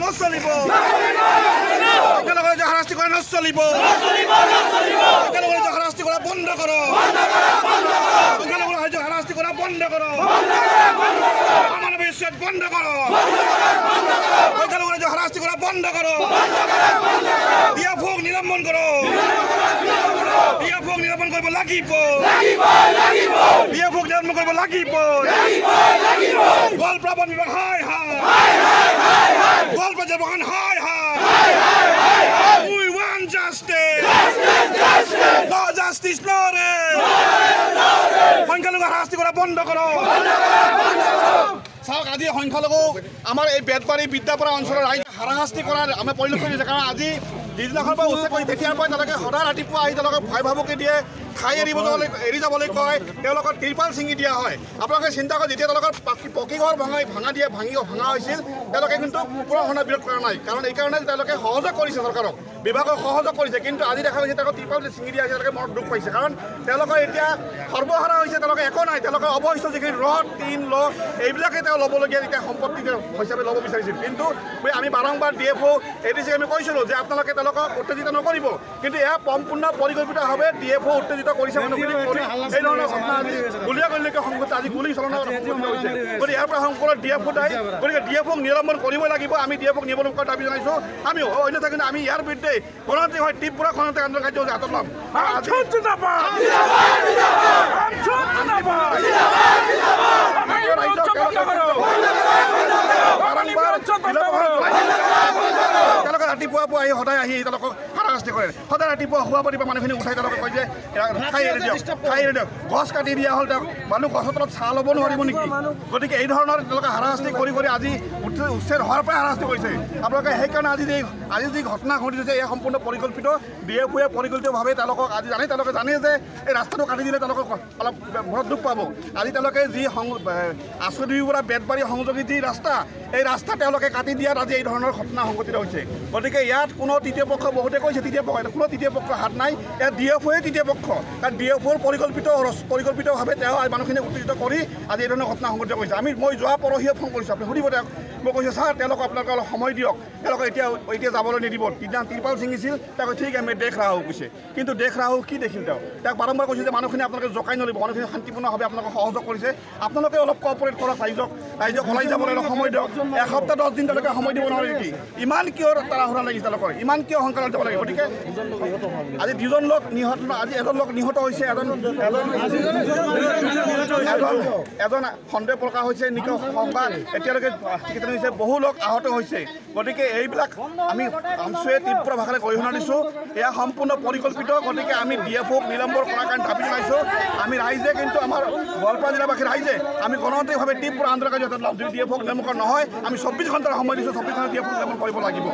নচলিব সংখ্যালঘু হাৰাশাস্তি কৰা নচলিব সংখ্যালঘু হাৰাশাস্তি কৰা বন্ধ কৰক সংখ্যালঘু হাৰাশাস্তি কৰা বন্ধ কৰক অমানৱিক উচ্ছেদ বন্ধ কৰক সংখ্যালঘু হাৰাশাস্তি কৰা বন্ধ কৰক ডিএফঅ'ক নিলম্বন কৰক ডিএফঅ'ক নিলম্বন কৰিব লাগিব ডিএফঅ'ক নিলম্বন কৰিব লাগিব গোৱালপাৰা বন বিভাগ হাই গোৱালপাৰা জনসাধাৰণ হাই We want justice No justice সংখ্যালঘু হাৰাশাস্তি কৰা বন্ধ কৰক চাওক আজি সংখ্যালঘু আমাৰ এই বেতবাৰী বিদ্যাপাৰা অঞ্চলৰ ৰাইজ হাৰাশাস্তি কৰাৰ আমি পৰিলক্ষিত হৈছে কাৰণ আজি যিদিনাখন পৰা উচ্ছেদ কৰি তেতিয়াৰ পৰা তেওঁলোকে সদায় ৰাতিপুৱা আহি তেওঁলোকক ভয় ভাবুকি দিয়ে খাই এৰি যাবলৈ কয় তেওঁলোকৰ ত্ৰিপাল ছিঙি দিয়া হয় আপোনালোকে চিন্তা কৰক যেতিয়া তেওঁলোকৰ পকী ঘৰ ভাঙা হৈছিল তেওঁলোকে কিন্তু পুৰা বিৰোধ কৰা নাই কাৰণ এইকাৰণে তেওঁলোকে সহযোগ কৰিছে চৰকাৰক বিভাগক সহযোগ কৰিছে কিন্তু আজি দেখা গৈছে তেওঁলোকক ত্ৰিপাল ছিঙি দিয়া হৈছে তেওঁলোকে মনত দুখ পাইছে কাৰণ তেওঁলোকৰ এতিয়া সৰ্বহাৰা হৈছে তেওঁলোকে একো নাই তেওঁলোকৰ অৱশিষ্ট যিখিনি ৰদ টিন এইবিলাকে তেওঁ ল'বলগীয়া এতিয়া সম্পত্তি হিচাপে ল'ব বিচাৰিছিল কিন্তু আমি বাৰম্বাৰ ডিএফঅ' এডিচিক আমি কৈছিলোঁ যে আপোনালোকে তেওঁলোকক উত্তেজিত নকৰিব কিন্তু এয়া সম্পূৰ্ণ পৰিকল্পিতভাৱে ডিএফঅ' উত্তেজিত কৰিছে এই ধৰণৰ ঘটনা আজি গুলীয়াগুলীলৈকে সংঘটিত আজি গুলী চলনা হৈছে গতিকে ইয়াৰ পৰা সম্পূৰ্ণ ডিএফঅ' দায়ী গতিকে ডিএফঅ'ক নিলম্বন কৰিবই লাগিব আমি ডিএফঅ'ক নিলম্বন কৰাৰ দাবী জনাইছোঁ আমি অন্যথা কিন্তু আমি ইয়াৰ বিৰুদ্ধে গণতান্ত্ৰিক হয় তীব্ৰ গণতান্ত্ৰিক আন্দোলন কাৰ্যসূচী হাতত ল'ম তেওঁলোকে ৰাতিপুৱা আহি সদায় আহি তেওঁলোকক হাৰাশাস্তি কৰে সদায় ৰাতিপুৱা শোৱা প্ৰতিপা মানুহখিনি উঠাই তেওঁলোকে কয় যে খাই এৰি দিয়ক গছ কাটি দিয়া হ'ল তেওঁক মানুহ গছৰ তলত ছাঁ ল'ব নোৱাৰিব নেকি গতিকে এই ধৰণৰ তেওঁলোকে হাৰাশাস্তি কৰি আজি উচ্ছেদ হোৱাৰ পৰাই হাৰাশাস্তি কৰিছে আপোনালোকে সেইকাৰণে আজি যি ঘটনা ঘটিছে এয়া সম্পূৰ্ণ পৰিকল্পিত ডিএফঅ'য়ে পৰিকল্পিতভাৱে তেওঁলোকক আজি তেওঁলোকে জানে যে এই ৰাস্তাটো কাটি দিলে তেওঁলোকক অলপ মনত দুখ পাব আজি তেওঁলোকে যি আঁচনিৰ পৰা বেতবাৰী সংযোগী যি ৰাস্তা এই ৰাস্তা তেওঁলোকে কাটি দিয়াত আজি এই ধৰণৰ ঘটনা সংঘটিত হৈছে গতিকে ইয়াত কোনো তৃতীয় পক্ষ বহুতে কৈছে কোনো তৃতীয় পক্ষৰ হাত নাই ইয়াত ডিএফঅ'য়ে তৃতীয় পক্ষ কাৰণ ডিএফঅ'ৰ পৰিকল্পিতভাৱে তেওঁ মানুহখিনি উত্তেজিত কৰি আজি এই ধৰণৰ ঘটনা সংঘটিত কৰিছে মই যোৱা পৰহিয়ে ফোন কৰিছোঁ আপুনি সুধিব তেওঁক মই কৈছোঁ ছাৰ তেওঁলোকক আপোনালোকে অলপ সময় দিয়ক তেওঁলোকে এতিয়া যাবলৈ নিদিব ত্ৰিপাল ছিঙিছিল তেওঁক ঠিক আমি দেশ ৰাহু কৈছে কিন্তু দেশ ৰাহু কি দেখিল তেওঁক বাৰম্বাৰ কৈছে যে মানুহখিনি আপোনালোকে জকাই নল'ব মানুহখিনি শান্তিপূৰ্ণভাৱে আপোনালোকে সহযোগ কৰিছে আপোনালোকে অলপ কোঅপাৰেট কৰক ৰাইজক ওলাই যাবলৈ অলপ সময় দিয়ক এসপ্তাহ 10 দিন তেওঁলোকে সময় দিব নোৱাৰে নেকি ইমান কিয় তাড়াহুৰা লাগিছে তেওঁলোকৰ ইমান কিয় সংকালত যাব লাগে গতিকে আজি দুজন লোক নিহত আজি এজন লোক নিহত হৈছে এজন সন্দেহ প্ৰকাশ হৈছে নিকট সংবাদ এতিয়ালৈকে চিকিৎসা হৈছে বহু লোক আহত হৈছে গতিকে এইবিলাক আমি আমচুৱে তীব্ৰ ভাষাৰে গৰিহণা দিছোঁ এয়া সম্পূৰ্ণ পৰিকল্পিত গতিকে আমি ডিএফঅ'ক নিলম্বন কৰাৰ কাৰণে দাবী জনাইছোঁ আমি ৰাইজে কিন্তু আমাৰ গোৱালপাৰা জিলাবাসীৰ ৰাইজে আমি গণতান্ত্ৰিকভাৱে তীব্ৰ আন্দোলন কাৰ্যত ল'ম যদি ডিএফঅ'ক নিলম্বন নহয় আমি 24 ঘণ্টাৰ সময় দিছোঁ 24 ঘণ্টা ডিএফঅ'ক নিলম্বন কৰিব লাগিব